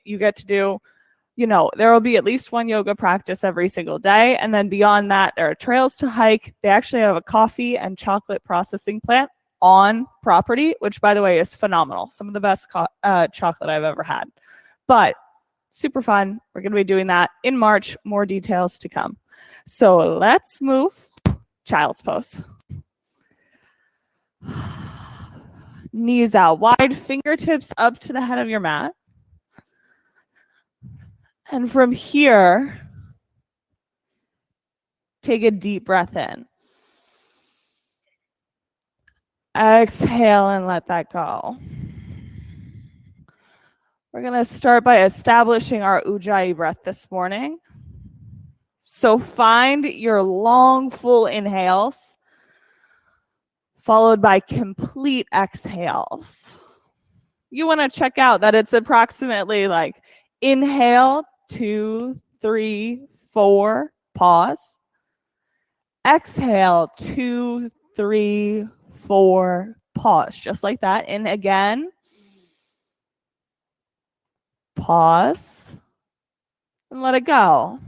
You get to do, there will be at least one yoga practice every single day. And then beyond that, there are trails to hike. They actually have a coffee and chocolate processing plant on property, which, by the way, is phenomenal. Some of the best chocolate I've ever had. But super fun. We're going to be doing that in March. More details to come. So let's move. Child's pose. Knees out wide, fingertips up to the head of your mat. And from here, take a deep breath in. Exhale and let that go. We're going to start by establishing our Ujjayi breath this morning. So find your long, full inhales, followed by complete exhales. You want to check out that it's approximately like inhale, 2, 3, 4, pause. Exhale, 2, 3, 4, pause. Just like that. In again. Pause. And let it go.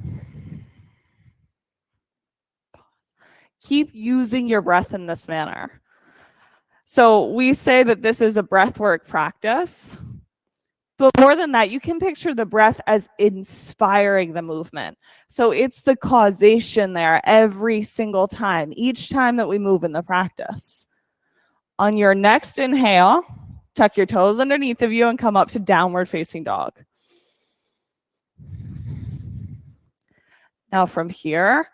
Keep using your breath in this manner. So we say that this is a breathwork practice. But more than that, you can picture the breath as inspiring the movement. So it's the causation there every single time, each time that we move in the practice. On your next inhale, tuck your toes underneath of you and come up to downward facing dog. Now from here,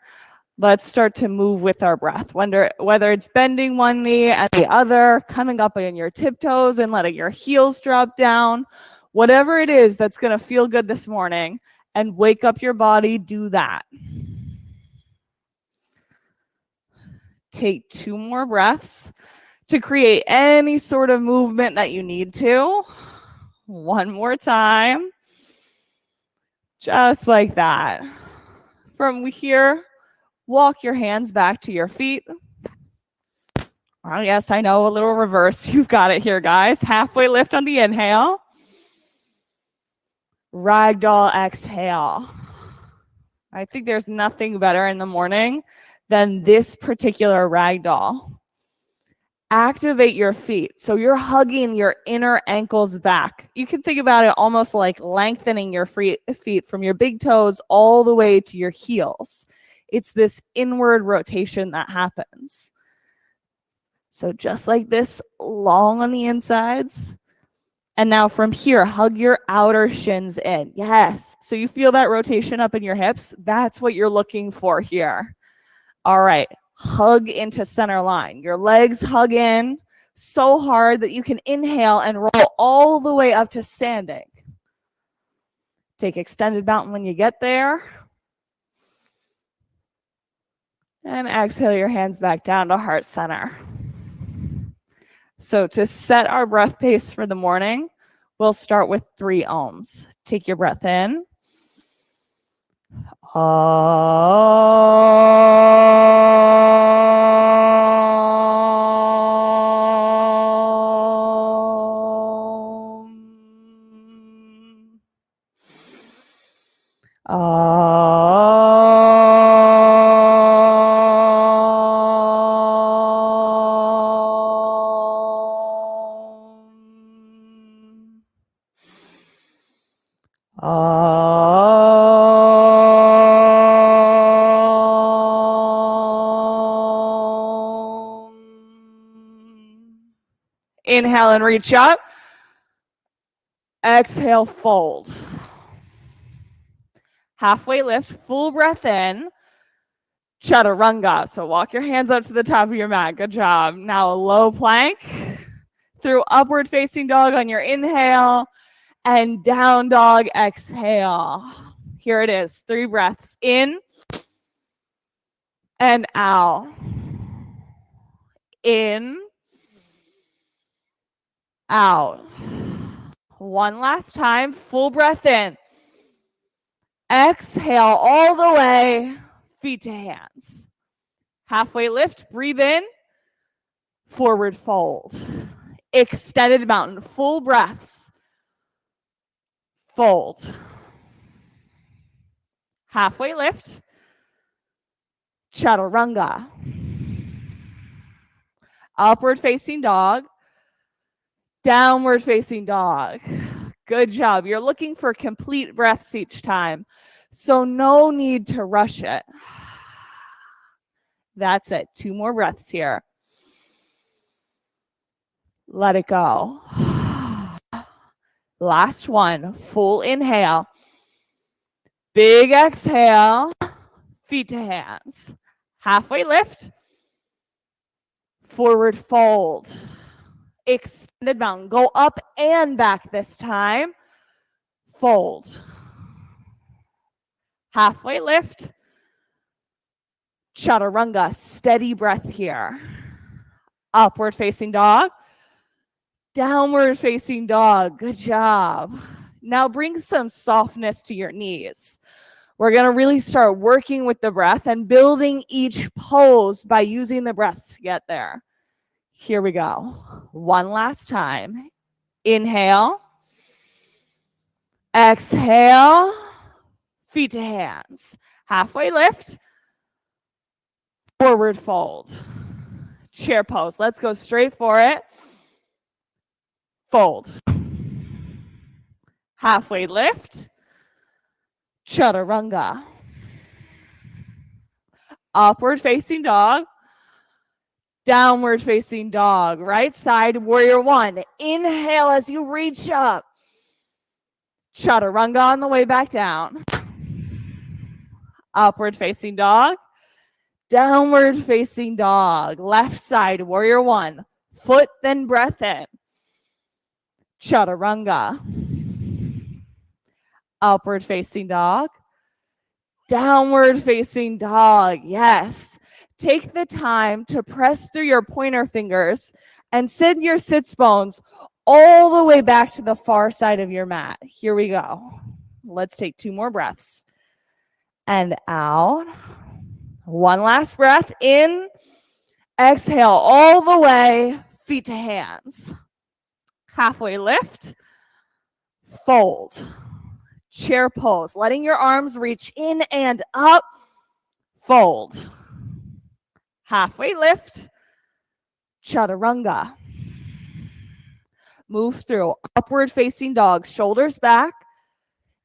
let's start to move with our breath. Whether it's bending one knee and the other, coming up on your tiptoes and letting your heels drop down. Whatever it is that's going to feel good this morning and wake up your body, do that. Take 2 more breaths to create any sort of movement that you need to. One more time. Just like that. From here, walk your hands back to your feet. Oh, yes, I know, a little reverse. You've got it here, guys. Halfway lift on the inhale. Ragdoll exhale. I think there's nothing better in the morning than this particular ragdoll. Activate your feet. So you're hugging your inner ankles back. You can think about it almost like lengthening your feet from your big toes all the way to your heels. It's this inward rotation that happens. So just like this, long on the insides. And now from here, hug your outer shins in. Yes. So you feel that rotation up in your hips. That's what you're looking for here. All right. Hug into center line. Your legs hug in so hard that you can inhale and roll all the way up to standing. Take extended mountain when you get there. And exhale your hands back down to heart center. So to set our breath pace for the morning, we'll start with 3 ohms. Take your breath in. Inhale and reach up. Exhale, fold. Halfway lift, full breath in. Chaturanga. So walk your hands up to the top of your mat. Good job. Now a low plank through upward facing dog on your inhale and down dog exhale. Here it is. 3 breaths in and out. In, out. One last time. Full breath in. Exhale all the way. Feet to hands. Halfway lift. Breathe in. Forward fold. Extended mountain. Full breaths. fold. Halfway lift, chaturanga. Upward facing dog, downward facing dog. Good job. You're looking for complete breaths each time, so no need to rush it. That's it. 2 more breaths here. Let it go. Last one. Full inhale. Big exhale. Feet to hands. Halfway lift. Forward fold. Extended mountain. Go up and back this time. Fold. Halfway lift. Chaturanga. Steady breath here. Upward facing dog. Downward facing dog. Good job. Now bring some softness to your knees. We're going to really start working with the breath and building each pose by using the breath to get there. Here we go. One last time. Inhale. Exhale. Feet to hands. Halfway lift. Forward fold. Chair pose. Let's go straight for it. Fold. Halfway lift. Chaturanga. Upward facing dog. Downward facing dog. Right side, warrior one. Inhale as you reach up. Chaturanga on the way back down. Upward facing dog. Downward facing dog. Left side, warrior one. Foot, then breath in. Chaturanga. Upward facing dog. Downward facing dog. Yes. Take the time to press through your pointer fingers and send your sits bones all the way back to the far side of your mat. Here we go. Let's take 2 more breaths. And out. One last breath in. Exhale all the way. Feet to hands. Halfway lift. Fold. Chair pose. Letting your arms reach in and up. Fold. Halfway lift. Chaturanga. Move through upward facing dog. Shoulders back.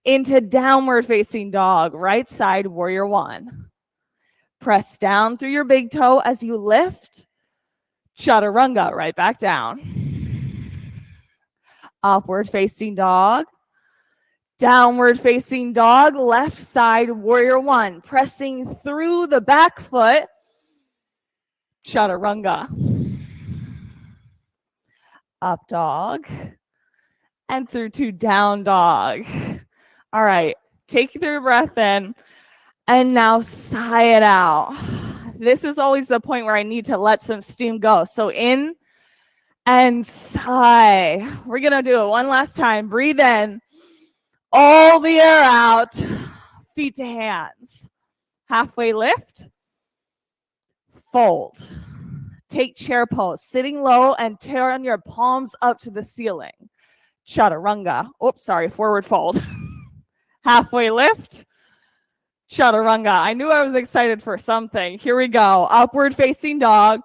Into downward facing dog. Right side, warrior one. Press down through your big toe as you lift. Chaturanga, right back down. Upward facing dog. Downward facing dog. Left side, warrior one. Pressing through the back foot. Chaturanga. Up dog. And through to down dog. All right. Take your breath in. And now sigh it out. This is always the point where I need to let some steam go. So in and sigh. We're going to do it one last time. Breathe in. All the air out. Feet to hands. Halfway lift. Fold. Take chair pose. Sitting low and turn your palms up to the ceiling. Chaturanga. Oops, sorry. Forward fold. Halfway lift. Chaturanga. I knew I was excited for something. Here we go. Upward facing dog.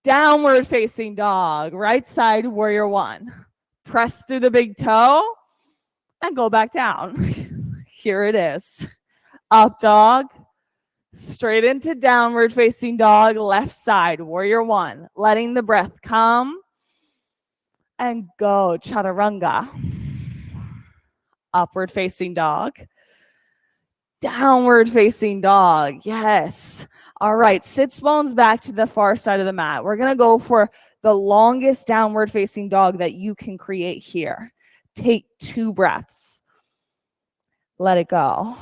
Downward facing dog. Right side, warrior one. Press through the big toe and go back down. Here it is. Up dog. Straight into downward facing dog. Left side, warrior one. Letting the breath come and go. Chaturanga. Upward facing dog. Downward facing dog. Yes. All right. Sits bones back to the far side of the mat. We're going to go for the longest downward facing dog that you can create here. Take 2 breaths. Let it go.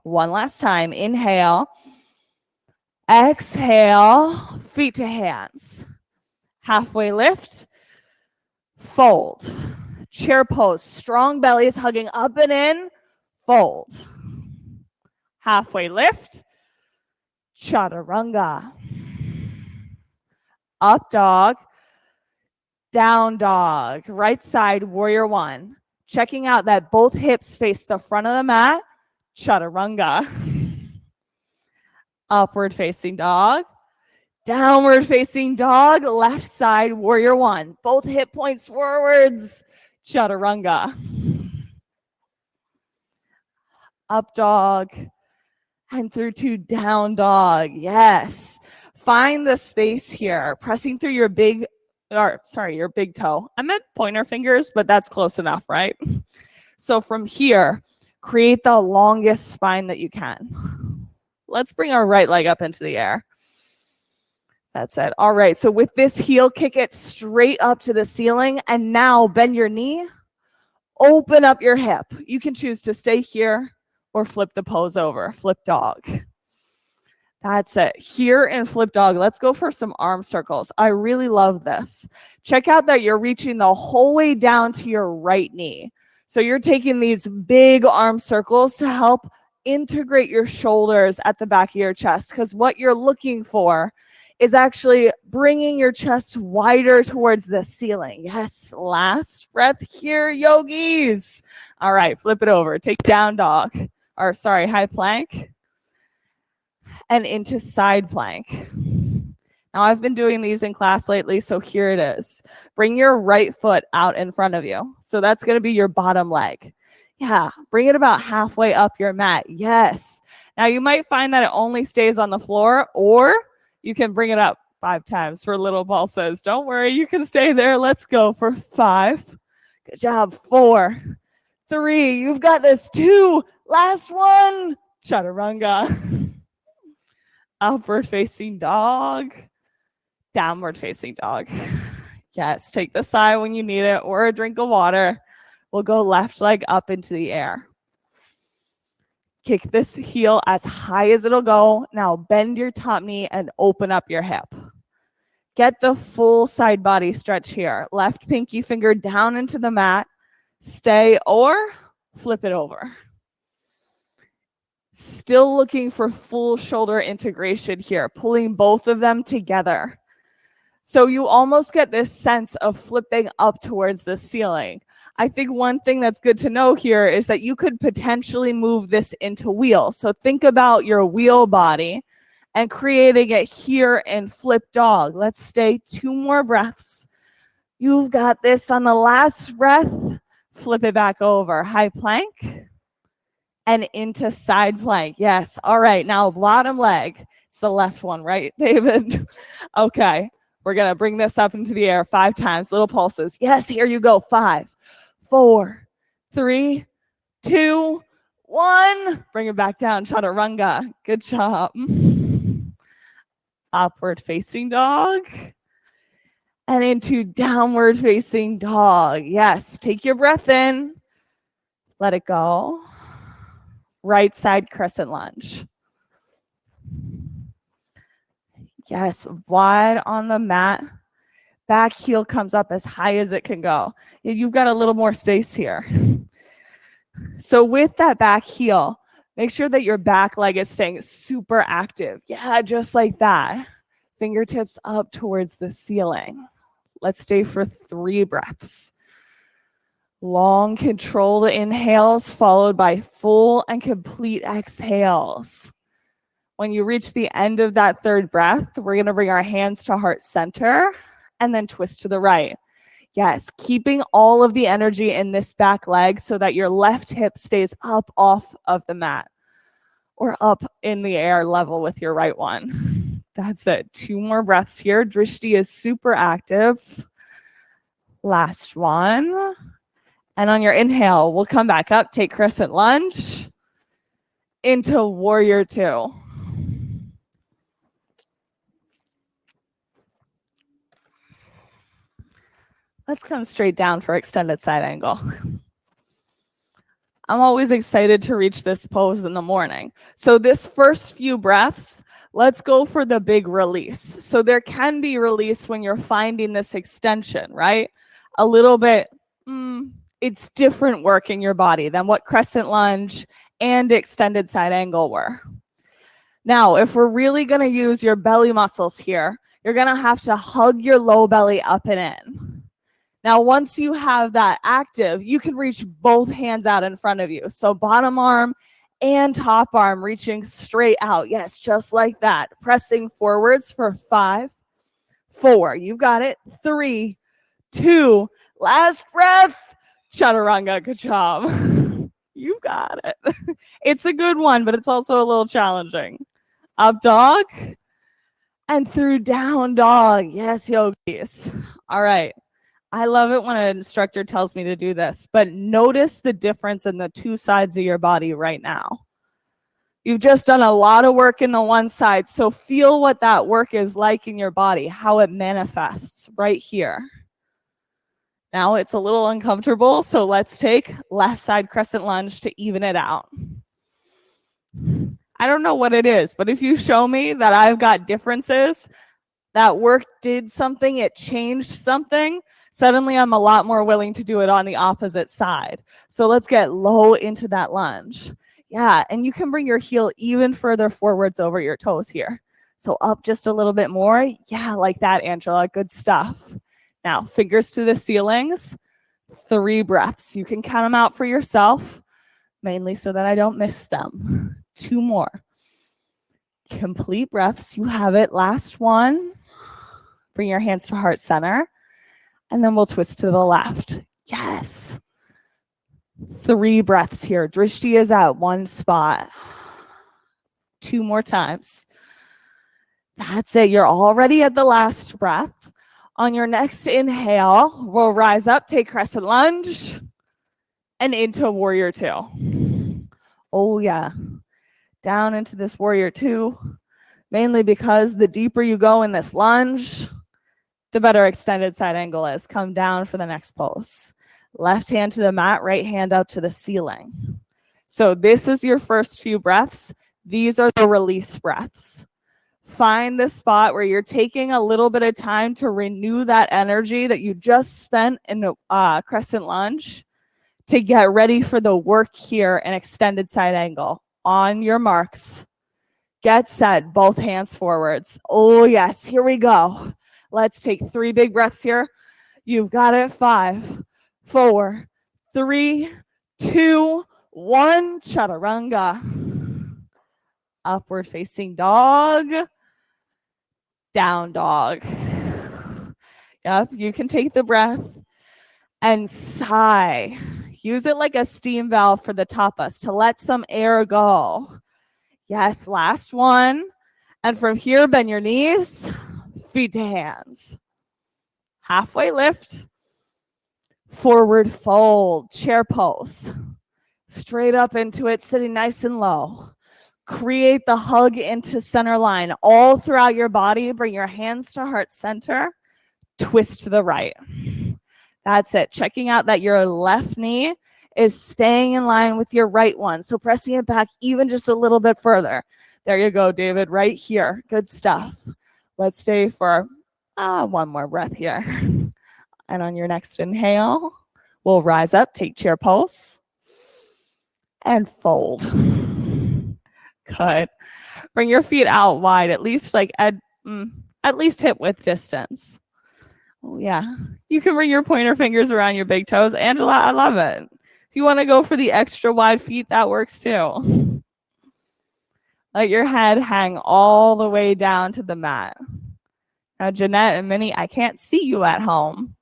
One last time. Inhale. Exhale. Feet to hands. Halfway lift. Fold. Chair pose. Strong belly is hugging up and in. Fold. Halfway lift. Chaturanga. Up dog. Down dog. Right side, warrior one. Checking out that both hips face the front of the mat, chaturanga. Upward facing dog, downward facing dog, left side, warrior one. Both hip points forwards, chaturanga. Up dog, and through to down dog. Yes. Find the space here, pressing through your big toe. I meant pointer fingers, but that's close enough, right? So from here, create the longest spine that you can. Let's bring our right leg up into the air. That's it. All right. So with this heel, kick it straight up to the ceiling. And now bend your knee, open up your hip. You can choose to stay here or flip the pose over, flip dog. That's it. Here in flip dog, let's go for some arm circles. I really love this. Check out that you're reaching the whole way down to your right knee. So you're taking these big arm circles to help integrate your shoulders at the back of your chest, because what you're looking for is actually bringing your chest wider towards the ceiling. Yes, last breath here, yogis. All right, flip it over. Take down dog. High plank, and into side plank. Now, I've been doing these in class lately, so here it is. Bring your right foot out in front of you. So that's going to be your bottom leg. Yeah, bring it about halfway up your mat. Yes. Now, you might find that it only stays on the floor, or you can bring it up 5 times for little pulses. Don't worry, you can stay there. Let's go for 5. Good job. 4, 3, you've got this. 2, last one, chaturanga. Upward facing dog, downward facing dog. Yes, take the sigh when you need it, or a drink of water. We'll go left leg up into the air. Kick this heel as high as it'll go. Now bend your top knee and open up your hip. Get the full side body stretch here. Left pinky finger down into the mat. Stay or flip it over. Still looking for full shoulder integration here, pulling both of them together. So you almost get this sense of flipping up towards the ceiling. I think one thing that's good to know here is that you could potentially move this into wheel. So think about your wheel body and creating it here in flip dog. Let's stay 2 more breaths. You've got this. On the last breath, flip it back over. High plank and into side plank. Yes. All right. Now bottom leg. It's the left one, right, David? Okay. We're going to bring this up into the air 5 times. Little pulses. Yes. Here you go. 5, 4, 3, 2, 1. Bring it back down. Chaturanga. Good job. Upward facing dog. And into downward facing dog. Yes. Take your breath in. Let it go. Right side crescent lunge. Yes. Wide on the mat. Back heel comes up as high as it can go. You've got a little more space here. So with that back heel, make sure that your back leg is staying super active. Yeah, just like that. Fingertips up towards the ceiling. Let's stay for 3 breaths. Long, controlled inhales followed by full and complete exhales. When you reach the end of that 3rd breath, we're going to bring our hands to heart center and then twist to the right. Yes, keeping all of the energy in this back leg so that your left hip stays up off of the mat or up in the air level with your right one. That's it. 2 more breaths here. Drishti is super active. Last one. And on your inhale, we'll come back up, take crescent lunge into warrior 2. Let's come straight down for extended side angle. I'm always excited to reach this pose in the morning. So this first few breaths, let's go for the big release. So there can be release when you're finding this extension, right? A little bit, it's different work in your body than what crescent lunge and extended side angle were. Now, if we're really going to use your belly muscles here, you're going to have to hug your low belly up and in. Now, once you have that active, you can reach both hands out in front of you. So bottom arm and top arm reaching straight out. Yes, just like that. Pressing forwards for 5, 4. You've got it. 3, 2. Last breath. Chaturanga. Good job. You got it. It's a good one, but it's also a little challenging. Up dog and through down dog. Yes, yogis. All right. I love it when an instructor tells me to do this, but notice the difference in the two sides of your body right now. You've just done a lot of work in the one side, so feel what that work is like in your body, how it manifests right here. Now it's a little uncomfortable, so let's take left side crescent lunge to even it out. I don't know what it is, but if you show me that I've got differences, that work did something, it changed something, suddenly I'm a lot more willing to do it on the opposite side. So let's get low into that lunge. Yeah, and you can bring your heel even further forwards over your toes here. So up just a little bit more. Yeah, like that, Angela. Good stuff. Now, fingers to the ceilings. 3 breaths. You can count them out for yourself, mainly so that I don't miss them. 2 more. Complete breaths. You have it. Last one. Bring your hands to heart center. And then we'll twist to the left. Yes. 3 breaths here. Drishti is at one spot. 2 more times. That's it. You're already at the last breath. On your next inhale, we'll rise up, take crescent lunge, and into warrior 2. Oh, yeah. Down into this warrior 2, mainly because the deeper you go in this lunge, the better extended side angle is. Come down for the next pose. Left hand to the mat, right hand out to the ceiling. So this is your first few breaths. These are the release breaths. Find the spot where you're taking a little bit of time to renew that energy that you just spent in a crescent lunge to get ready for the work here in extended side angle. On your marks, get set, both hands forwards. Oh yes, here we go. Let's take 3 big breaths here. You've got it. 5, 4, 3, 2, 1. Chaturanga. Upward facing dog. Down dog. Yep, you can take the breath and sigh. Use it like a steam valve for the tapas to let some air go. Yes, last one. And from here, bend your knees, feet to hands. Halfway lift, forward fold, chair pose. Straight up into it, sitting nice and low. Create the hug into center line all throughout your body. Bring your hands to heart center. Twist to the right. That's it. Checking out that your left knee is staying in line with your right one. So pressing it back even just a little bit further. There you go, David, right here. Good stuff. Let's stay for one more breath here. And on your next inhale, we'll rise up, take chair pose, and fold. Good. Bring your feet out wide, at least like at least hip width distance. Oh yeah. You can bring your pointer fingers around your big toes. Angela, I love it. If you want to go for the extra wide feet, that works too. Let your head hang all the way down to the mat. Now, Jeanette and Minnie, I can't see you at home,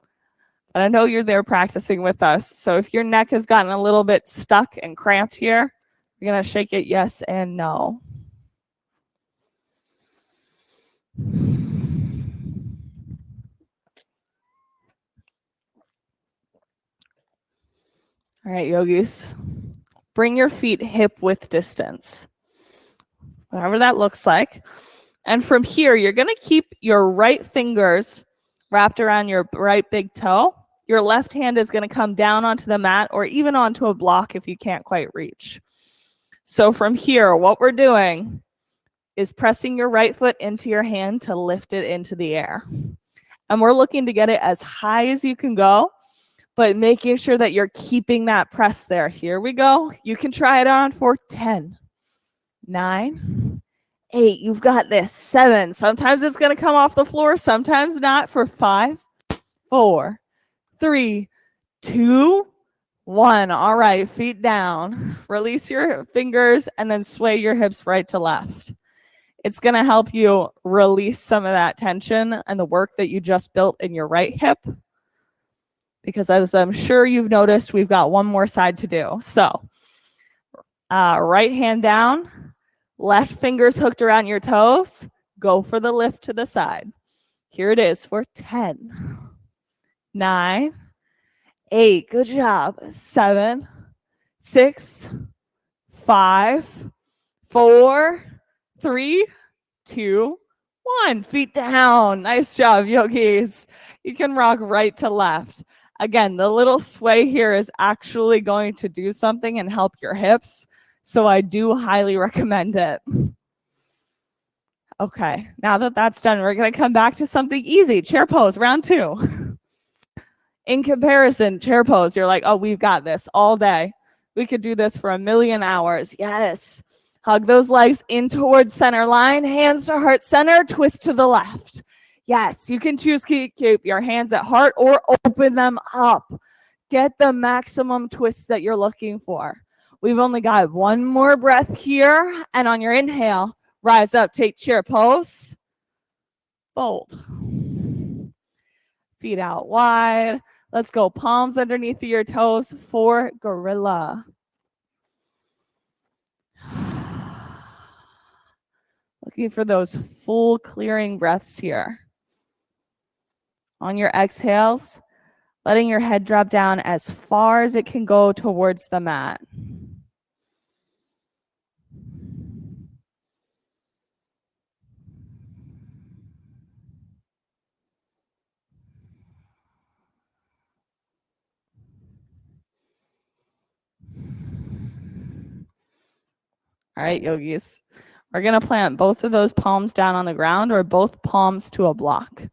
but I know you're there practicing with us. So if your neck has gotten a little bit stuck and cramped here, you're going to shake it yes and no. All right, yogis. Bring your feet hip width distance, whatever that looks like. And from here, you're going to keep your right fingers wrapped around your right big toe. Your left hand is going to come down onto the mat or even onto a block if you can't quite reach. So from here, what we're doing is pressing your right foot into your hand to lift it into the air. And we're looking to get it as high as you can go, but making sure that you're keeping that press there. Here we go. You can try it on for 10, 9, 8. You've got this. 7. Sometimes it's going to come off the floor, sometimes not. For 5, 4, 3, 2, 1. All right, feet down. Release your fingers and then sway your hips right to left. It's going to help you release some of that tension and the work that you just built in your right hip. Because as I'm sure you've noticed, we've got one more side to do. So right hand down, left fingers hooked around your toes. Go for the lift to the side. Here it is for 10, 9, 8. Good job. 7, 6, 5, 4, 3, 2, 1. Feet down. Nice job, yogis. You can rock right to left. Again, the little sway here is actually going to do something and help your hips. So I do highly recommend it. Okay, now that that's done, we're going to come back to something easy. Chair pose, round 2. In comparison, chair pose, you're like, oh, we've got this all day. We could do this for a million hours. Yes. Hug those legs in towards center line, hands to heart center, twist to the left. Yes, you can choose to keep your hands at heart or open them up. Get the maximum twist that you're looking for. We've only got one more breath here, and on your inhale, rise up, take chair pose, fold. Feet out wide. Let's go palms underneath your toes for gorilla. Looking for those full clearing breaths here. On your exhales, letting your head drop down as far as it can go towards the mat. All right, yogis. We're going to plant both of those palms down on the ground or both palms to a block.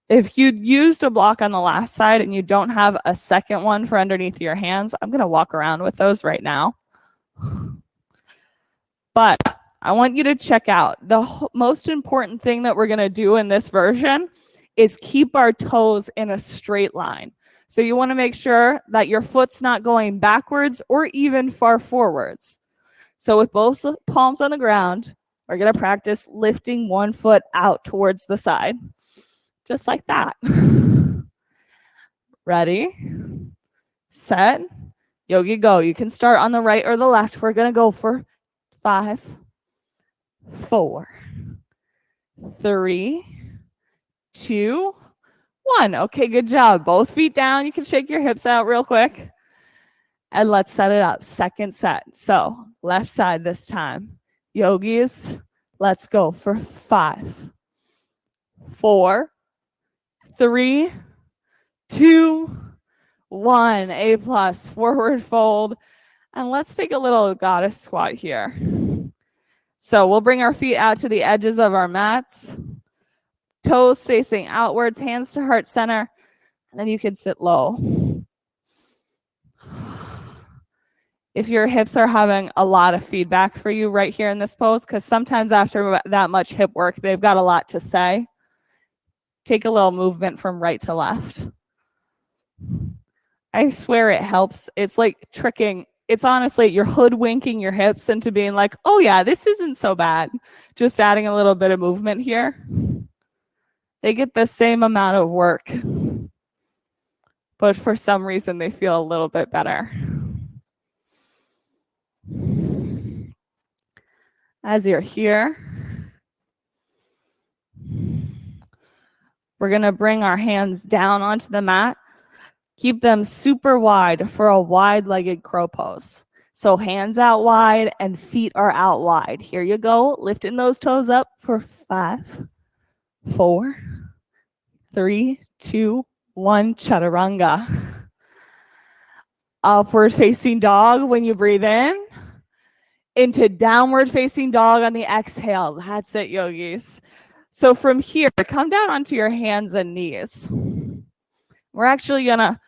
If you used a block on the last side and you don't have a second one for underneath your hands, I'm going to walk around with those right now. But I want you to check out the most important thing that we're going to do in this version is keep our toes in a straight line. So you want to make sure that your foot's not going backwards or even far forwards. So with both palms on the ground, we're going to practice lifting one foot out towards the side. Just like that. Ready, set, yogi, go. You can start on the right or the left. We're going to go for 5, 4, 3, 2, 1. Okay, good job. Both feet down. You can shake your hips out real quick. And let's set it up. Second set. So left side this time. Yogis, let's go for 5, 4, 3, 2, 1. A plus. Forward fold. And let's take a little goddess squat here. So we'll bring our feet out to the edges of our mats. Toes facing outwards, hands to heart center. And then you can sit low. If your hips are having a lot of feedback for you right here in this pose, because sometimes after that much hip work, they've got a lot to say. Take a little movement from right to left. I swear it helps. It's like tricking. It's honestly, you're hoodwinking your hips into being like, oh yeah, this isn't so bad. Just adding a little bit of movement here. They get the same amount of work, but for some reason they feel a little bit better. As you're here, we're going to bring our hands down onto the mat. Keep them super wide for a wide-legged crow pose. So hands out wide and feet are out wide. Here you go, lifting those toes up for 5, 4, 3, 2, 1, chaturanga. Upward facing dog when you breathe in. Into downward facing dog on the exhale. That's it, yogis. So from here, come down onto your hands and knees. We're actually gonna,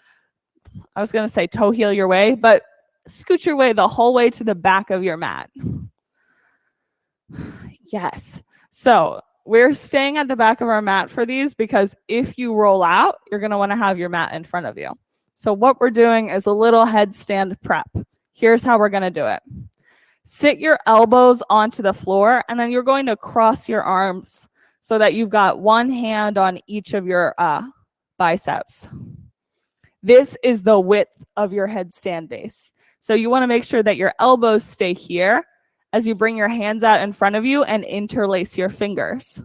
I was gonna say toe heel your way, but scoot your way the whole way to the back of your mat. Yes. So we're staying at the back of our mat for these because if you roll out, you're going to want to have your mat in front of you. So what we're doing is a little headstand prep. Here's how we're going to do it. Sit your elbows onto the floor, and then you're going to cross your arms so that you've got one hand on each of your biceps. This is the width of your headstand base. So you want to make sure that your elbows stay here as you bring your hands out in front of you and interlace your fingers.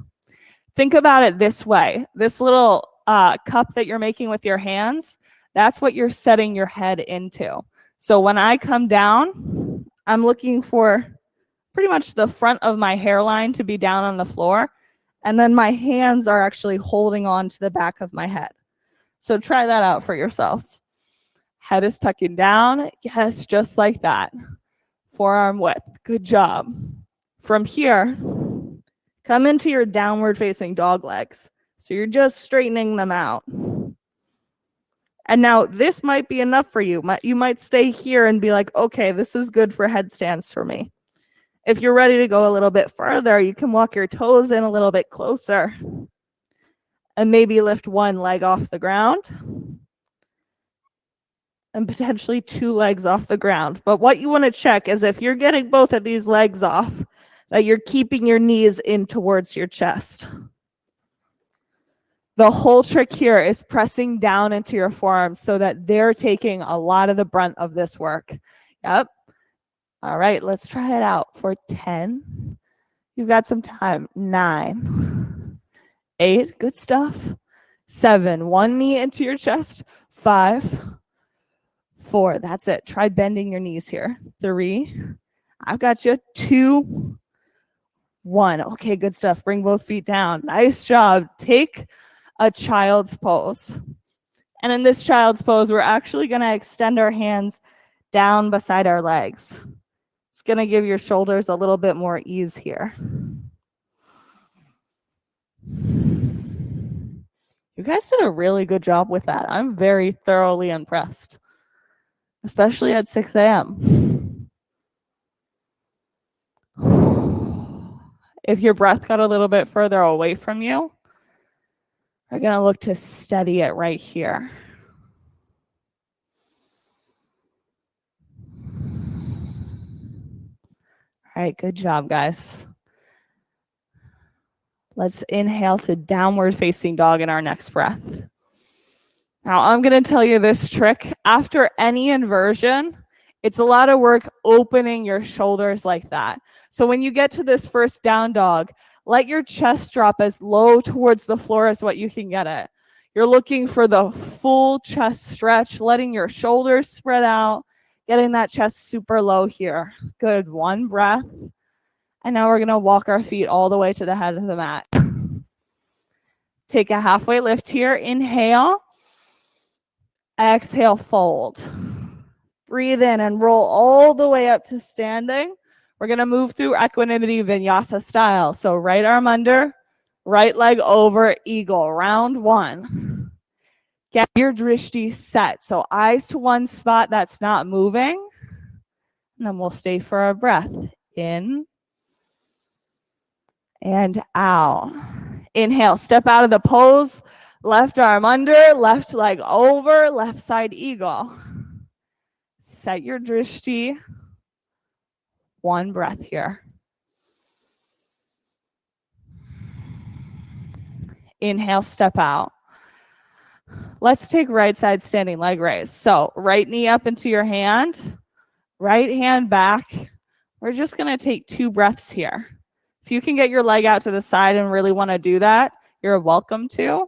Think about it this way. This little cup that you're making with your hands, that's what you're setting your head into. So when I come down, I'm looking for pretty much the front of my hairline to be down on the floor. And then my hands are actually holding on to the back of my head. So try that out for yourselves. Head is tucking down. Yes, just like that. Forearm width. Good job. From here, come into your downward facing dog legs. So you're just straightening them out. And now this might be enough for you. You might stay here and be like, okay, this is good for headstands for me. If you're ready to go a little bit further, you can walk your toes in a little bit closer and maybe lift one leg off the ground and potentially two legs off the ground. But what you want to check is if you're getting both of these legs off, that you're keeping your knees in towards your chest. The whole trick here is pressing down into your forearms so that they're taking a lot of the brunt of this work. Yep. All right, let's try it out for 10. You've got some time. 9, 8, good stuff. 7, one knee into your chest. 5, 4, that's it. Try bending your knees here. 3, I've got you. 2, 1. Okay, good stuff. Bring both feet down. Nice job. Take a child's pose. And in this child's pose, we're actually going to extend our hands down beside our legs. It's going to give your shoulders a little bit more ease here. You guys did a really good job with that. I'm very thoroughly impressed, especially at 6 a.m. If your breath got a little bit further away from you, we're going to look to steady it right here. All right, good job, guys. Let's inhale to downward facing dog in our next breath. Now, I'm going to tell you this trick. After any inversion, it's a lot of work opening your shoulders like that. So when you get to this first down dog, let your chest drop as low towards the floor as what you can get it. You're looking for the full chest stretch, letting your shoulders spread out, getting that chest super low here. Good. One breath. And now we're going to walk our feet all the way to the head of the mat. Take a halfway lift here. Inhale. Exhale, fold. Breathe in and roll all the way up to standing. We're going to move through equanimity vinyasa style. So right arm under, right leg over, eagle. Round 1. Get your drishti set. So eyes to one spot that's not moving. And then we'll stay for a breath. In and out. Inhale, step out of the pose. Left arm under, left leg over, left side eagle. Set your drishti. One breath here. Inhale, step out. Let's take right side standing leg raise. So right knee up into your hand, right hand back. We're just going to take 2 breaths here. If you can get your leg out to the side and really want to do that, you're welcome to.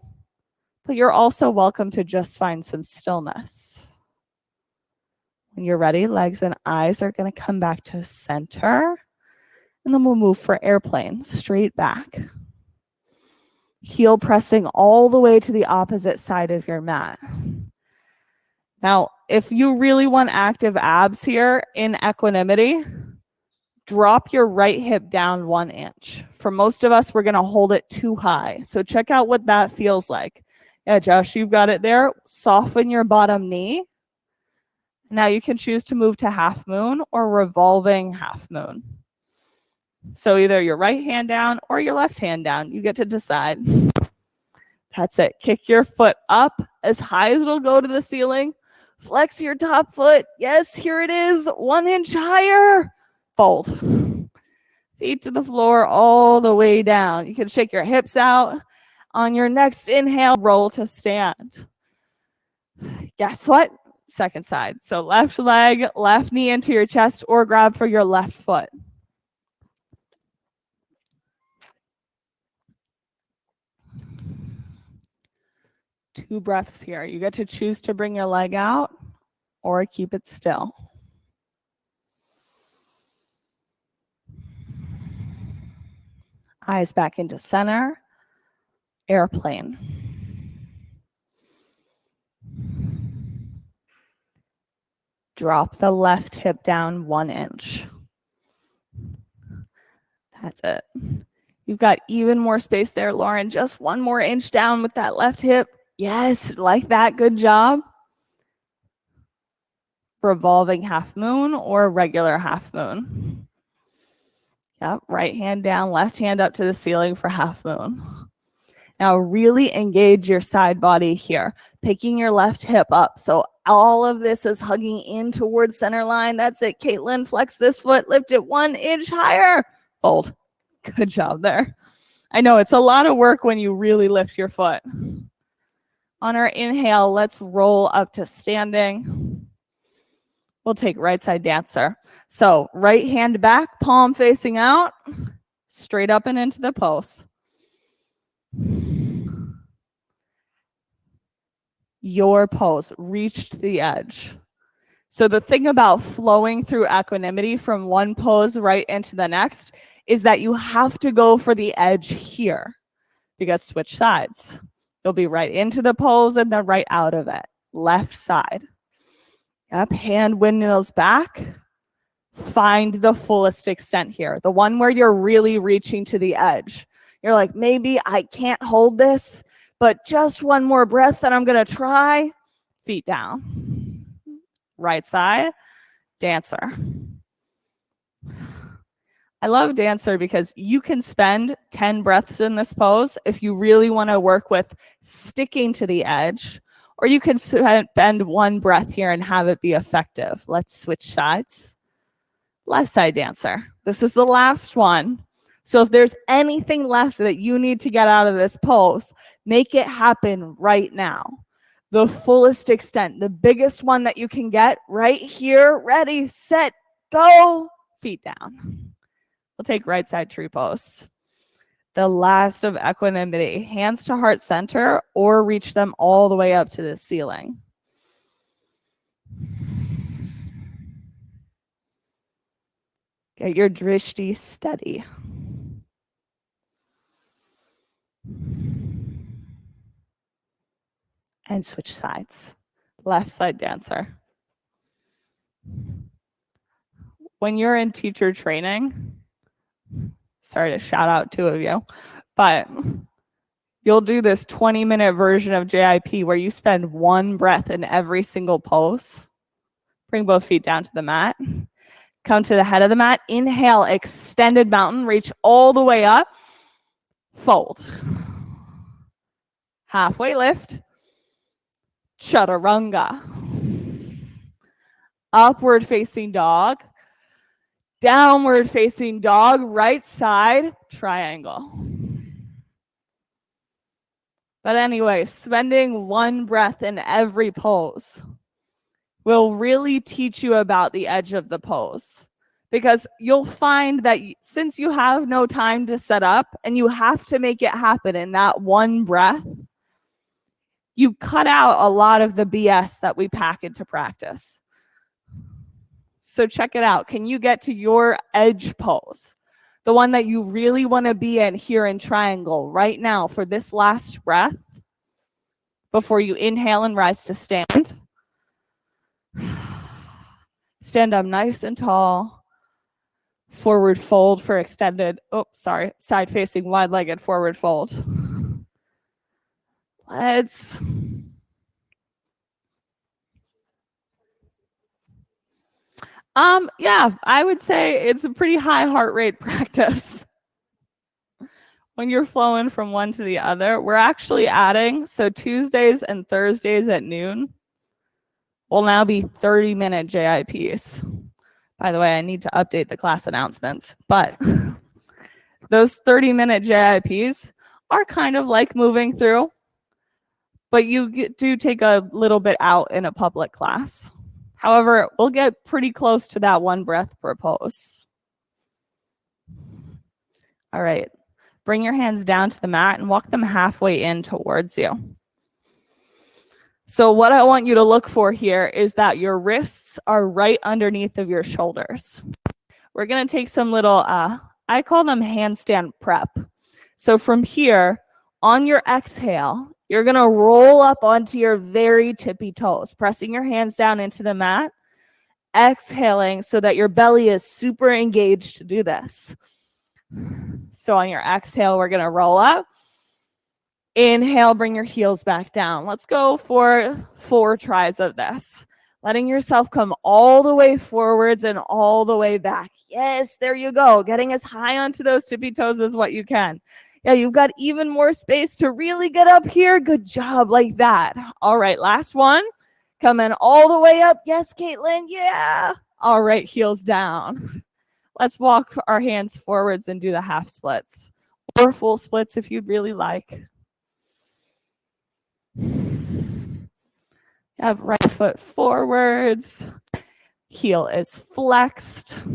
But you're also welcome to just find some stillness. When you're ready, legs and eyes are going to come back to center. And then we'll move for airplane, straight back. Heel pressing all the way to the opposite side of your mat. Now, if you really want active abs here in equanimity, drop your right hip down 1 inch. For most of us, we're going to hold it too high. So check out what that feels like. Yeah, Josh, you've got it there. Soften your bottom knee. Now you can choose to move to half moon or revolving half moon. So either your right hand down or your left hand down. You get to decide. That's it. Kick your foot up as high as it'll go to the ceiling. Flex your top foot. Yes, here it is. 1 inch higher. Fold. Feet to the floor all the way down. You can shake your hips out. On your next inhale, roll to stand. Guess what? Second side. So left leg, left knee into your chest, or grab for your left foot. Two breaths here. You get to choose to bring your leg out or keep it still. Eyes back into center. Airplane. Drop the left hip down 1 inch. That's it. You've got even more space there, Lauren. Just 1 more inch down with that left hip. Yes, like that. Good job. Revolving half moon or regular half moon. Yep, right hand down, left hand up to the ceiling for half moon. Now really engage your side body here, picking your left hip up. So all of this is hugging in towards center line. That's it, Caitlin. Flex this foot, lift it 1 inch higher. Fold. Good job there. I know it's a lot of work when you really lift your foot. On our inhale, let's roll up to standing. We'll take right side dancer. So right hand back, palm facing out, straight up and into the pose. Your pose, reach to the edge. So the thing about flowing through equanimity from one pose right into the next is that you have to go for the edge here, because switch sides. You'll be right into the pose and then right out of it. Left side. Yep, hand windmills back. Find the fullest extent here. The one where you're really reaching to the edge. You're like, maybe I can't hold this, but just 1 more breath and I'm going to try. Feet down. Right side, dancer. I love dancer because you can spend 10 breaths in this pose if you really want to work with sticking to the edge, or you can spend 1 breath here and have it be effective. Let's switch sides. Left side dancer. This is the last one. So if there's anything left that you need to get out of this pose, make it happen right now. The fullest extent, the biggest one that you can get right here. Ready, set, go. Feet down. We'll take right side tree pose. The last of equanimity. Hands to heart center or reach them all the way up to the ceiling. Get your drishti steady. And switch sides. Left side dancer. When you're in teacher training, sorry to shout out 2 of you, but you'll do this 20-minute version of JIP where you spend 1 breath in every single pose. Bring both feet down to the mat. Come to the head of the mat. Inhale, extended mountain. Reach all the way up. Fold. Halfway lift. Chaturanga. Upward facing dog. Downward facing dog. Right side triangle. But anyway, spending 1 breath in every pose will really teach you about the edge of the pose, because you'll find that since you have no time to set up and you have to make it happen in that 1 breath, you cut out a lot of the BS that we pack into practice. So check it out. Can you get to your edge pose? The one that you really want to be in here in triangle right now for this last breath before you inhale and rise to stand. Stand up nice and tall. Forward fold for extended, side facing wide-legged forward fold. Yeah, I would say it's a pretty high heart rate practice. When you're flowing from one to the other, we're actually adding, so Tuesdays and Thursdays at noon will now be 30-minute JIPs. By the way, I need to update the class announcements, but those 30-minute JIPs are kind of like moving through, but you do take a little bit out in a public class. However, we'll get pretty close to that 1 breath per pose. All right. Bring your hands down to the mat and walk them halfway in towards you. So what I want you to look for here is that your wrists are right underneath of your shoulders. We're going to take some little, I call them handstand prep. So from here, on your exhale, you're going to roll up onto your very tippy toes, pressing your hands down into the mat, exhaling so that your belly is super engaged to do this. So on your exhale, we're going to roll up. Inhale, bring your heels back down. Let's go for 4 tries of this. Letting yourself come all the way forwards and all the way back. Yes, there you go. Getting as high onto those tippy toes as what you can. Yeah, you've got even more space to really get up here. Good job, like that. All right, last one. Coming all the way up. Yes, Caitlin, yeah. All right, heels down. Let's walk our hands forwards and do the half splits or full splits if you'd really like. Have right foot forwards. Heel is flexed.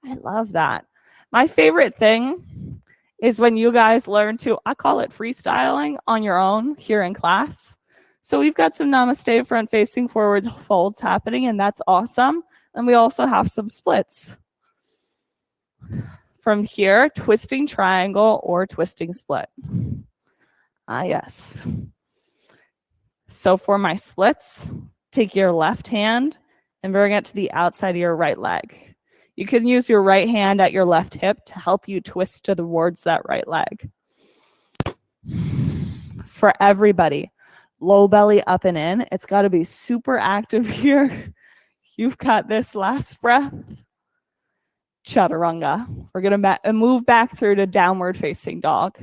I love that. My favorite thing is when you guys learn to, I call it freestyling on your own here in class. So we've got some namaste front facing forward folds happening, and that's awesome. And we also have some splits. From here, twisting triangle or twisting split. Ah, yes. So for my splits, take your left hand and bring it to the outside of your right leg. You can use your right hand at your left hip to help you twist towards that right leg. For everybody, low belly up and in. It's got to be super active here. You've got this last breath. Chaturanga. We're going to move back through to downward facing dog.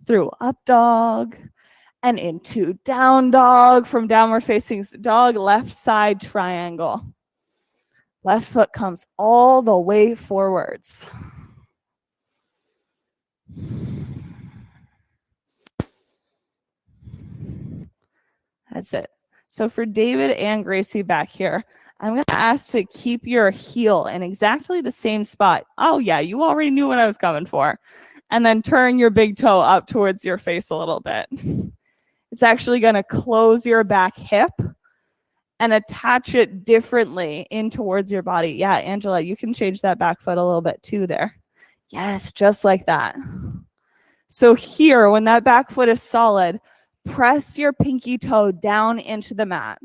Through up dog. And into down dog. From downward facing dog, left side triangle. Left foot comes all the way forwards. That's it. So for David and Gracie back here, I'm going to ask to keep your heel in exactly the same spot. Oh, yeah, you already knew what I was coming for. And then turn your big toe up towards your face a little bit. It's actually going to close your back hip and attach it differently in towards your body. Yeah, Angela, you can change that back foot a little bit too there. Yes, just like that. So here, when that back foot is solid, press your pinky toe down into the mat.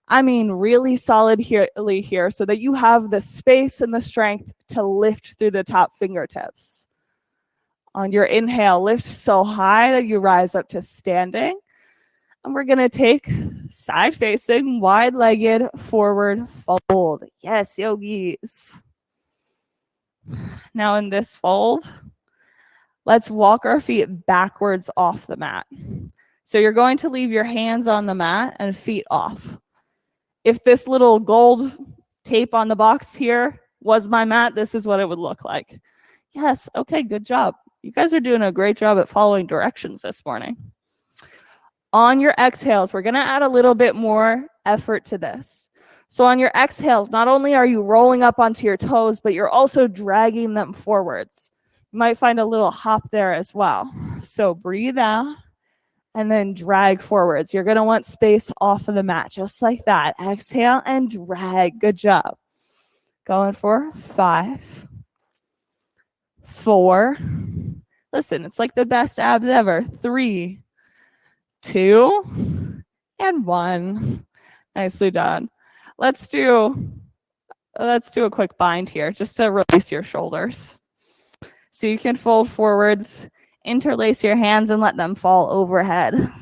I mean, really solid here so that you have the space and the strength to lift through the top fingertips. On your inhale, lift so high that you rise up to standing. And we're going to take side facing, wide-legged forward fold. Yes, yogis. Now in this fold, let's walk our feet backwards off the mat. So you're going to leave your hands on the mat and feet off. If this little gold tape on the box here was my mat, this is what it would look like. Yes, okay, good job. You guys are doing a great job at following directions this morning. On your exhales, we're going to add a little bit more effort to this. So on your exhales, not only are you rolling up onto your toes, but you're also dragging them forwards. You might find a little hop there as well. So breathe out and then drag forwards. You're going to want space off of the mat, just like that. Exhale and drag. Good job. Going for 5, 4. Listen, it's like the best abs ever. 3, 2, and 1. Nicely done. Let's do a quick bind here just to release your shoulders. So you can fold forwards, interlace your hands, and let them fall overhead.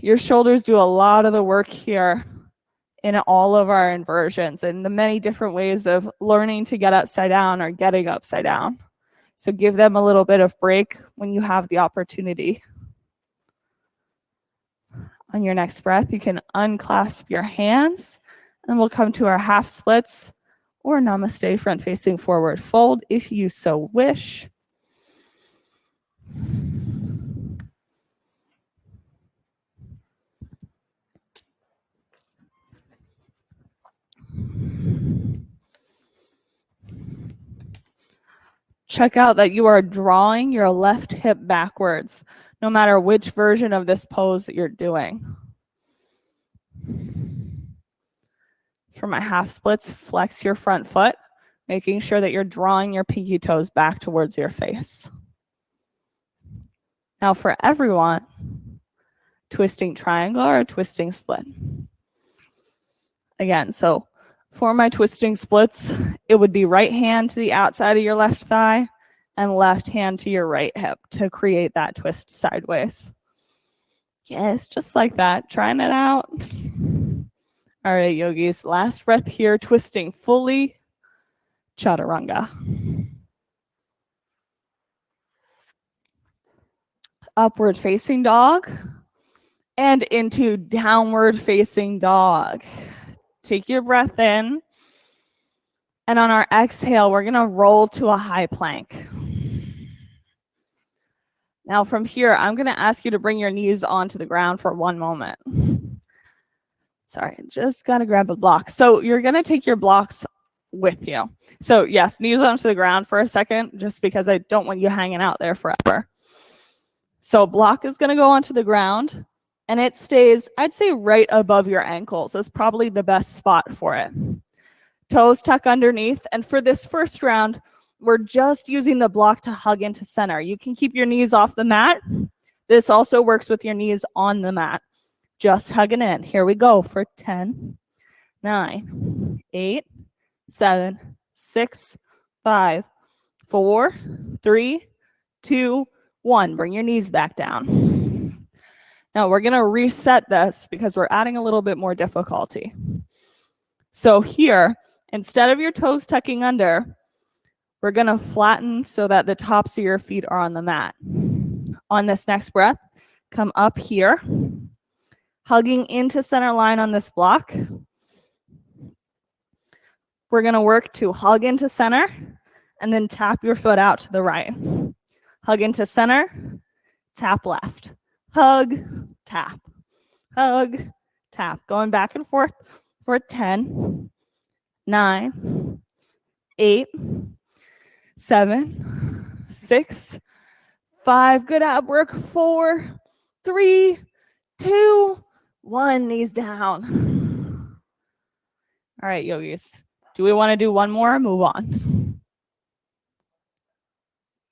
Your shoulders do a lot of the work here in all of our inversions and the many different ways of learning to get upside down or getting upside down. So give them a little bit of break when you have the opportunity. On your next breath, you can unclasp your hands and we'll come to our half splits or namaste front facing forward fold if you so wish. Check out that you are drawing your left hip backwards, no matter which version of this pose that you're doing. For my half splits, flex your front foot, making sure that you're drawing your pinky toes back towards your face. Now for everyone, twisting triangle or twisting split. Again, so for my twisting splits, it would be right hand to the outside of your left thigh and left hand to your right hip to create that twist sideways. Yes, just like that, trying it out. All right, yogis, last breath here, twisting fully, chaturanga. Upward facing dog and into downward facing dog. Take your breath in. And on our exhale, we're gonna roll to a high plank. Now from here, I'm gonna ask you to bring your knees onto the ground for one moment. Sorry, just gotta grab a block. So you're gonna take your blocks with you. So yes, knees onto the ground for a second, just because I don't want you hanging out there forever. So block is gonna go onto the ground and it stays, I'd say right above your ankles is probably the best spot for it. Toes tuck underneath. And for this first round, we're just using the block to hug into center. You can keep your knees off the mat. This also works with your knees on the mat. Just hugging in. Here we go for 10, 9, 8, 7, 6, 5, 4, 3, 2, 1. Bring your knees back down. Now we're going to reset this because we're adding a little bit more difficulty. So here, instead of your toes tucking under, we're going to flatten so that the tops of your feet are on the mat. On this next breath, come up here, hugging into center line on this block. We're going to work to hug into center and then tap your foot out to the right. Hug into center, tap left. Hug, tap. Hug, tap. Going back and forth for 10, 9, 8, 7, 6, 5. Good ab work. 4, 3, 2, 1. Knees down. All right, yogis. Do we want to do one more or move on?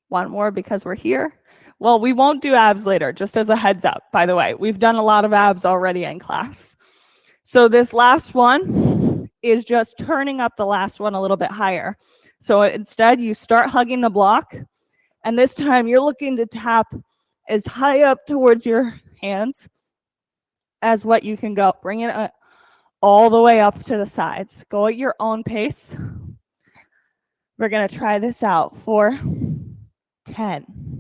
One more because we're here? Well, we won't do abs later, just as a heads up, by the way. We've done a lot of abs already in class. So this last one is just turning up the last one a little bit higher. So instead, you start hugging the block, and this time you're looking to tap as high up towards your hands as what you can go. Bring it all the way up to the sides. Go at your own pace. We're going to try this out for 10.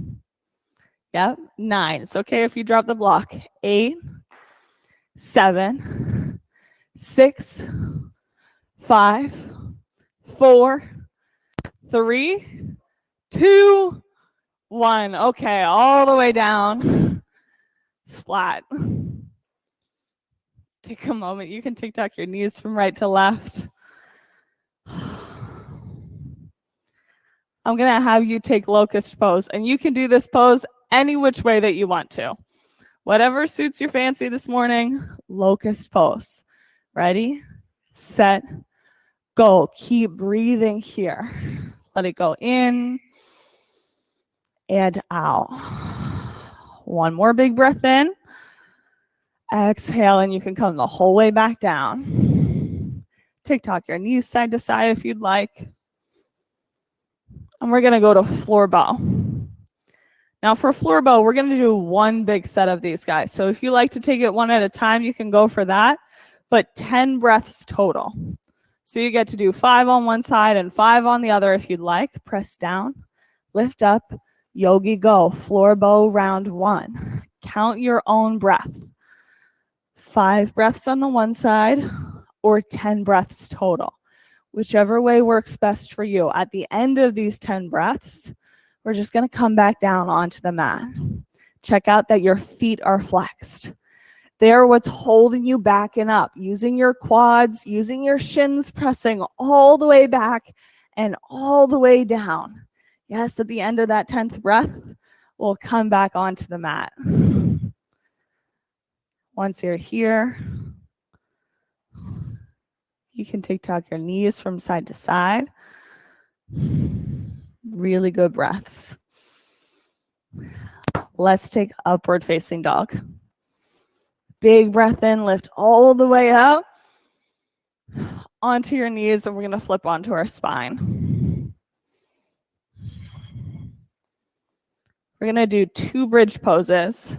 Yep, 9. It's okay if you drop the block. 8, 7, 6, 5, 4, 3, 2, 1. Okay, all the way down. Splat. Take a moment. You can TikTok your knees from right to left. I'm going to have you take locust pose, and you can do this pose any which way that you want to. Whatever suits your fancy this morning, locust pose. Ready, set, go. Keep breathing here. Let it go in and out. One more big breath in. Exhale, and you can come the whole way back down. TikTok your knees side to side if you'd like. And we're going to go to floor bow. Now for floor bow, we're going to do one big set of these guys. So if you like to take it one at a time, you can go for that, but 10 breaths total. So you get to do 5 on one side and 5 on the other if you'd like. Press down, lift up, yogi go, floor bow round 1. Count your own breath. 5 breaths on the one side or 10 breaths total. Whichever way works best for you. At the end of these 10 breaths, we're just going to come back down onto the mat. Check out that your feet are flexed. They're what's holding you back and up, using your quads, using your shins, pressing all the way back and all the way down. Yes, at the end of that 10th breath, we'll come back onto the mat. Once you're here, you can TikTok your knees from side to side. Really good breaths. Let's take upward facing dog. Big breath in, lift all the way up onto your knees, and we're going to flip onto our spine. We're going to do 2 bridge poses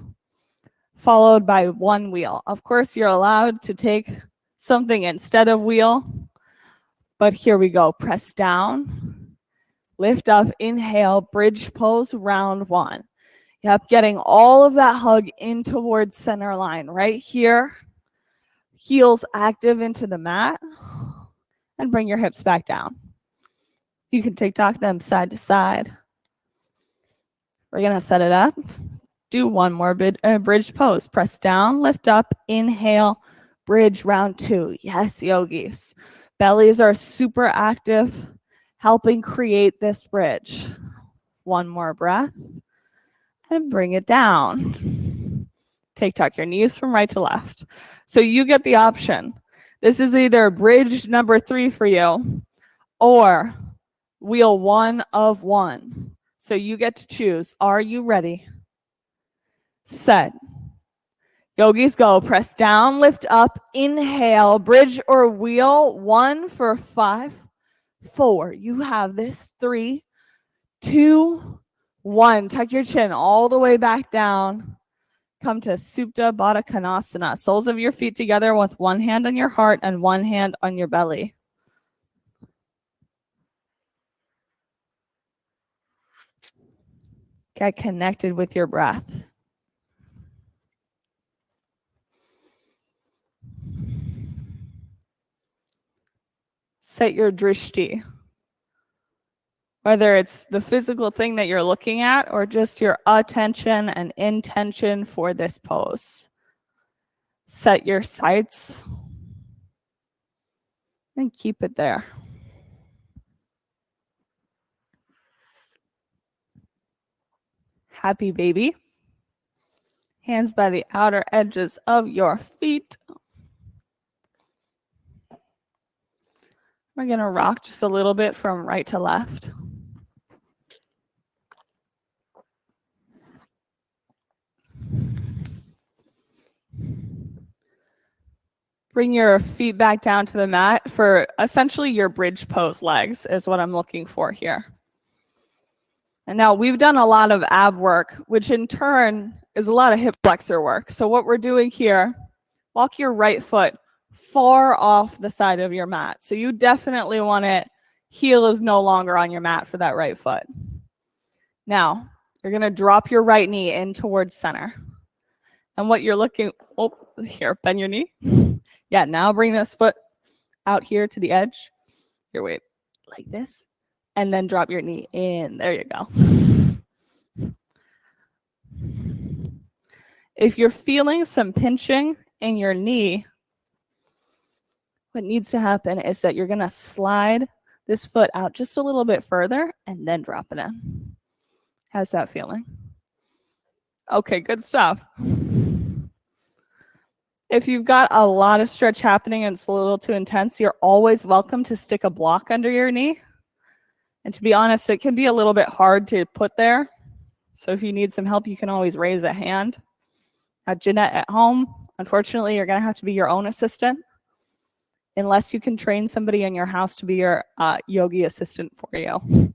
followed by 1 wheel. Of course, you're allowed to take something instead of wheel, but here we go. Press down, lift up, inhale, bridge pose, round 1. Yep, getting all of that hug in towards center line right here. Heels active into the mat, and bring your hips back down. You can TikTok them side to side. We're going to set it up. Do 1 more bridge pose. Press down, lift up, inhale, bridge, round 2. Yes, yogis. Bellies are super active, helping create this bridge. 1 more breath, and bring it down. TikTok your knees from right to left. So you get the option. This is either bridge number 3 for you or wheel 1 of 1. So you get to choose. Are you ready? Set. Yogis go. Press down, lift up, inhale, bridge or wheel. 1 for 5, 4. You have this. 3, 2, 1. Tuck your chin all the way back down. Come to Supta Baddha Konasana. Soles of your feet together with 1 hand on your heart and 1 hand on your belly. Get connected with your breath. Set your drishti. Whether it's the physical thing that you're looking at or just your attention and intention for this pose. Set your sights and keep it there. Happy baby. Hands by the outer edges of your feet. We're going to rock just a little bit from right to left. Bring your feet back down to the mat for essentially your bridge pose legs is what I'm looking for here. And now we've done a lot of ab work, which in turn is a lot of hip flexor work. So what we're doing here, walk your right foot far off the side of your mat. So you definitely want it, heel is no longer on your mat for that right foot. Now, you're going to drop your right knee in towards center. And what you're looking, here, bend your knee. Yeah, now bring this foot out here to the edge. Here, wait, like this. And then drop your knee in. There you go. If you're feeling some pinching in your knee, what needs to happen is that you're going to slide this foot out just a little bit further and then drop it in. How's that feeling? Okay, good stuff. If you've got a lot of stretch happening and it's a little too intense, you're always welcome to stick a block under your knee. And to be honest, it can be a little bit hard to put there. So if you need some help, you can always raise a hand. Jeanette at home, unfortunately, you're going to have to be your own assistant unless you can train somebody in your house to be your yogi assistant for you.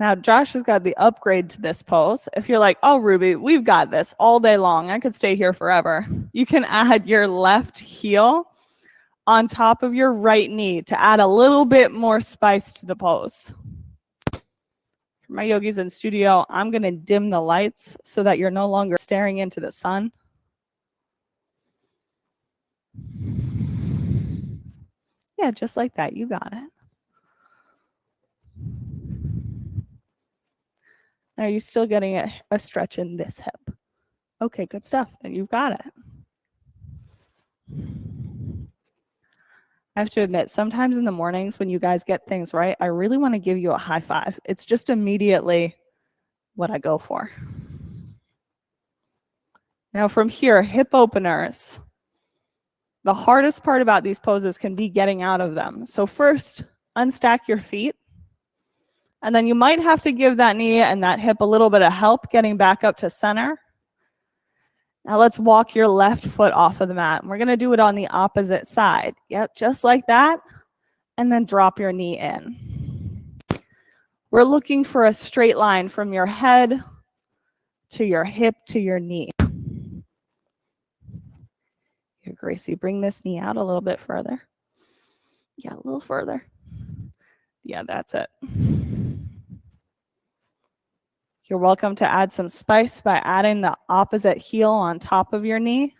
Now, Josh has got the upgrade to this pose. If you're like, oh, Ruby, we've got this all day long, I could stay here forever. You can add your left heel on top of your right knee to add a little bit more spice to the pose. For my yogis in studio, I'm going to dim the lights so that you're no longer staring into the sun. Yeah, just like that. You got it. Are you still getting a stretch in this hip? Okay, good stuff. Then you've got it. I have to admit, sometimes in the mornings when you guys get things right, I really want to give you a high five. It's just immediately what I go for. Now from here, hip openers. The hardest part about these poses can be getting out of them. So first, unstack your feet. And then you might have to give that knee and that hip a little bit of help getting back up to center. Now let's walk your left foot off of the mat. And we're going to do it on the opposite side. Yep, just like that. And then drop your knee in. We're looking for a straight line from your head to your hip to your knee. Here, Gracie, bring this knee out a little bit further. Yeah, a little further. Yeah, that's it. You're welcome to add some spice by adding the opposite heel on top of your knee.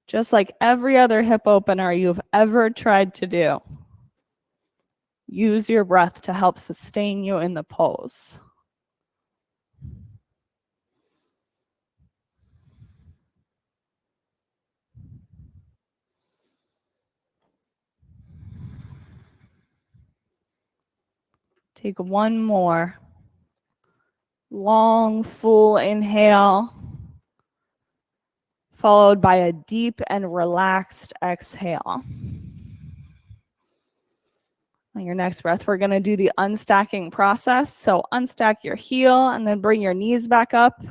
Just like every other hip opener you've ever tried to do. Use your breath to help sustain you in the pose. Take one more long, full inhale, followed by a deep and relaxed exhale. On your next breath, we're going to do the unstacking process. So unstack your heel and then bring your knees back up.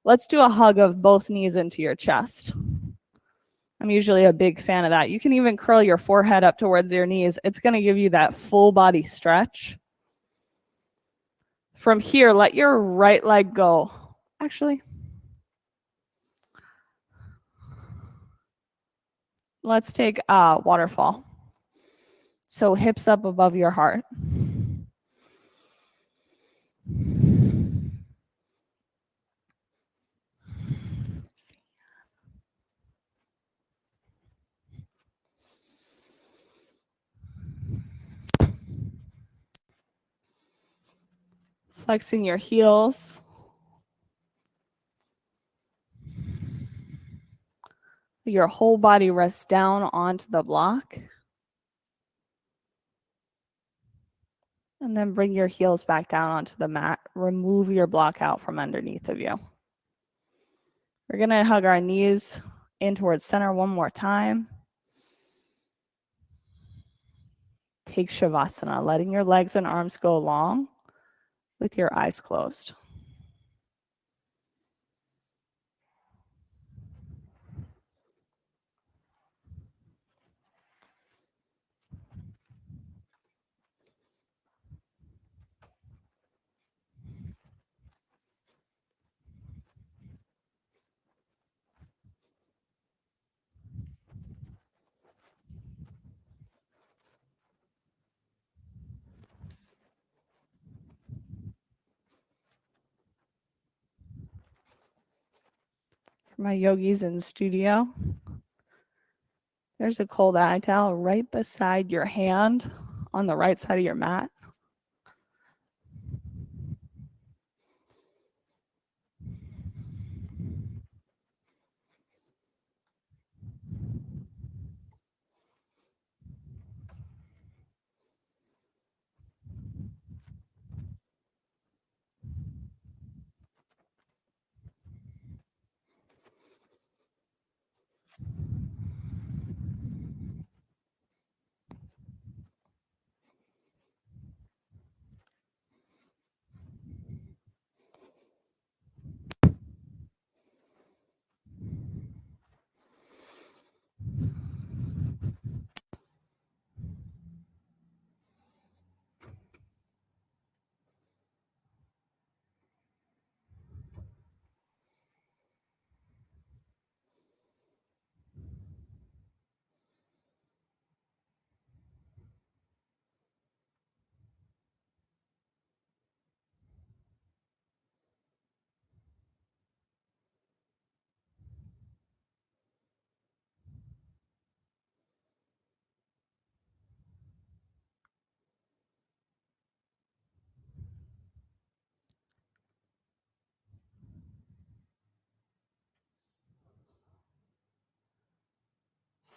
Let's do a hug of both knees into your chest. I'm usually a big fan of that. You can even curl your forehead up towards your knees. It's going to give you that full body stretch. From here, let your right leg go. Actually, let's take a waterfall. So hips up above your heart. Flexing your heels. Your whole body rests down onto the block. And then bring your heels back down onto the mat. Remove your block out from underneath of you. We're going to hug our knees in towards center one more time. Take Shavasana, letting your legs and arms go long with your eyes closed. For my yogis in the studio, there's a cold eye towel right beside your hand on the right side of your mat.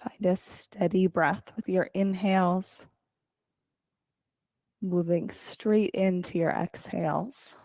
Find a steady breath with your inhales, moving straight into your exhales.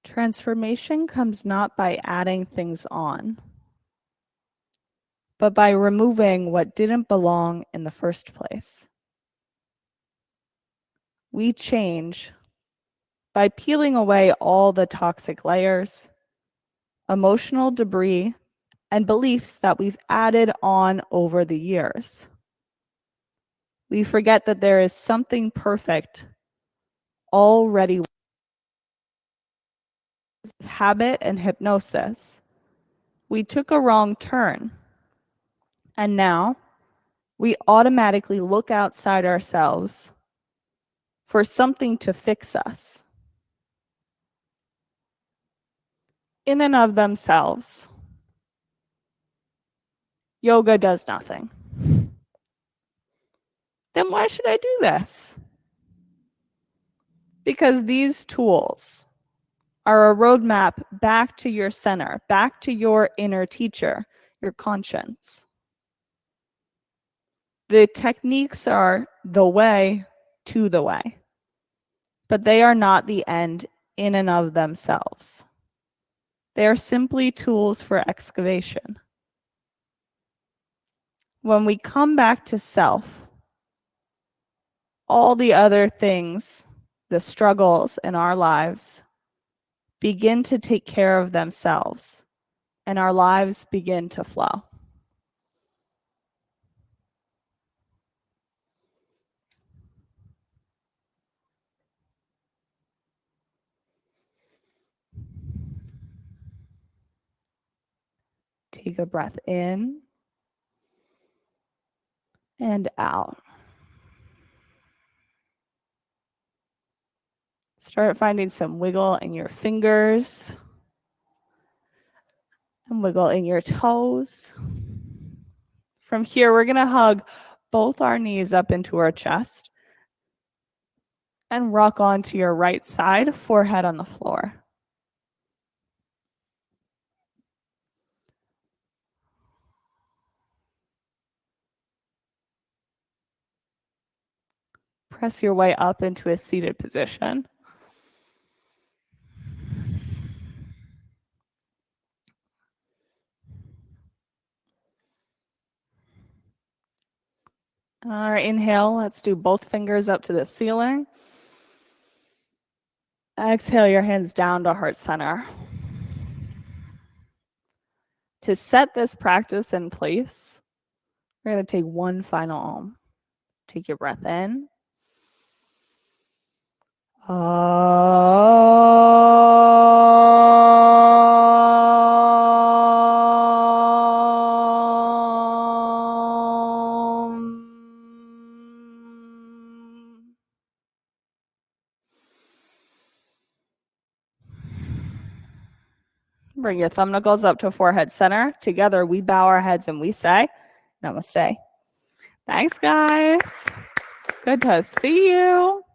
Transformation comes not by adding things on, but by removing what didn't belong in the first place. We change by peeling away all the toxic layers, emotional debris, and beliefs that we've added on over the years. We forget that there is something perfect already. Habit and hypnosis. We took a wrong turn, and now we automatically look outside ourselves for something to fix us. In and of themselves, yoga does nothing. Then why should I do this? Because these tools are a roadmap back to your center, back to your inner teacher, your conscience. The techniques are the way to the way, but they are not the end in and of themselves. They are simply tools for excavation. When we come back to self, all the other things, the struggles in our lives, begin to take care of themselves, and our lives begin to flow. Take a breath in and out. Start finding some wiggle in your fingers and wiggle in your toes. From here, we're going to hug both our knees up into our chest and rock onto your right side, forehead on the floor. Press your way up into a seated position. On our inhale, let's do both fingers up to the ceiling. Exhale your hands down to heart center. To set this practice in place, we're going to take one final Om. Take your breath in. Bring your thumb knuckles up to forehead center. Together, we bow our heads and we say, Namaste. Thanks, guys. Good to see you.